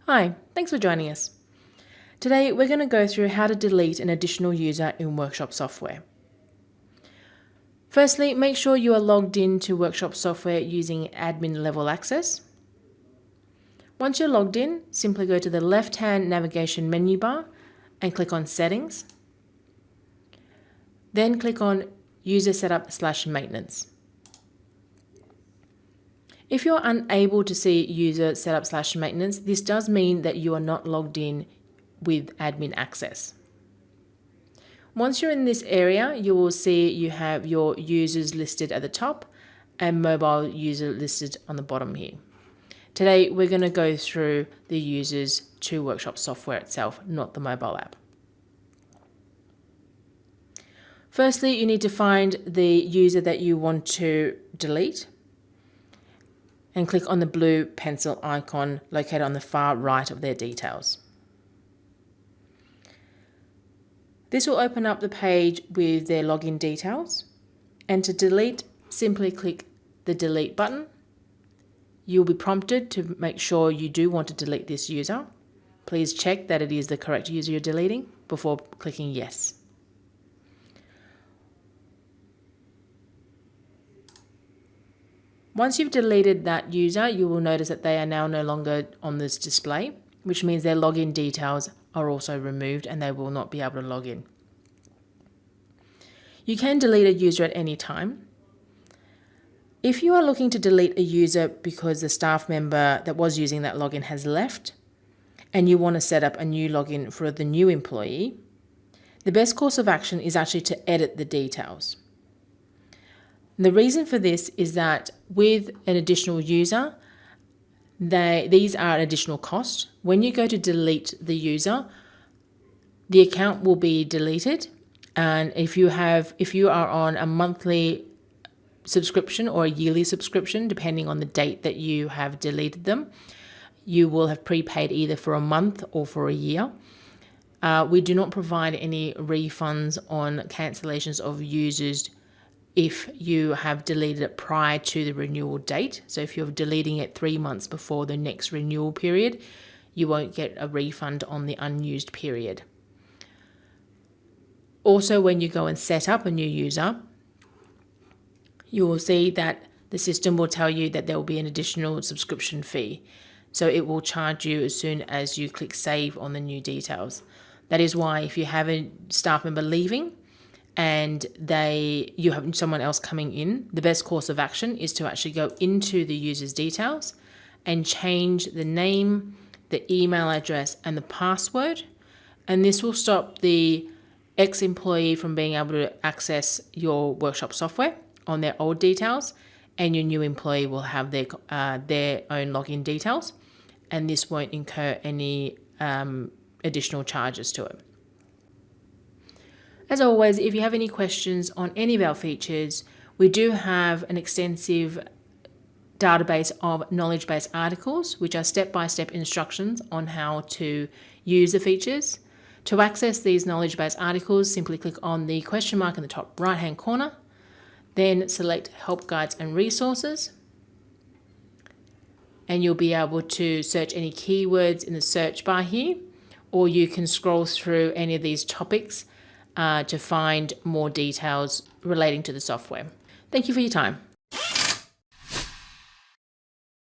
Hi, thanks for joining us. Today we're going to go through how to delete an additional user in Workshop software. Firstly, make sure you are logged into Workshop software using admin level access. Once you're logged in, simply go to the left-hand navigation menu bar and click on Settings. Then click on User Setup/Maintenance. If you're unable to see User Setup/Maintenance, this does mean that you are not logged in with admin access. Once you're in this area, you will see you have your users listed at the top and mobile user listed on the bottom here. Today, we're going to go through the users to Workshop software itself, not the mobile app. Firstly, you need to find the user that you want to delete and click on the blue pencil icon located on the far right of their details. This will open up the page with their login details, and to delete, simply click the delete button. You'll be prompted to make sure you do want to delete this user. Please check that it is the correct user you're deleting before clicking yes. Once you've deleted that user, you will notice that they are now no longer on this display, which means their login details are also removed and they will not be able to log in. You can delete a user at any time. If you are looking to delete a user because the staff member that was using that login has left and you want to set up a new login for the new employee, the best course of action is actually to edit the details. The reason for this is that with an additional user, these are an additional cost. When you go to delete the user, the account will be deleted. And if you are on a monthly subscription or a yearly subscription, depending on the date that you have deleted them, you will have prepaid either for a month or for a year. We do not provide any refunds on cancellations of users if you have deleted it prior to the renewal date. So if you're deleting it 3 months before the next renewal period, you won't get a refund on the unused period. Also, when you go and set up a new user, you will see that the system will tell you that there will be an additional subscription fee. So it will charge you as soon as you click save on the new details. That is why if you have a staff member leaving, and you have someone else coming in, the best course of action is to actually go into the user's details and change the name, the email address, and the password. And this will stop the ex-employee from being able to access your Workshop software on their old details, and your new employee will have their own login details, and this won't incur any additional charges to it. As always, if you have any questions on any of our features, we do have an extensive database of Knowledgebase articles, which are step-by-step instructions on how to use the features. To access these Knowledgebase articles, simply click on the question mark in the top right-hand corner, then select Help Guides and Resources, and you'll be able to search any keywords in the search bar here, or you can scroll through any of these topics to find more details relating to the software. Thank you for your time.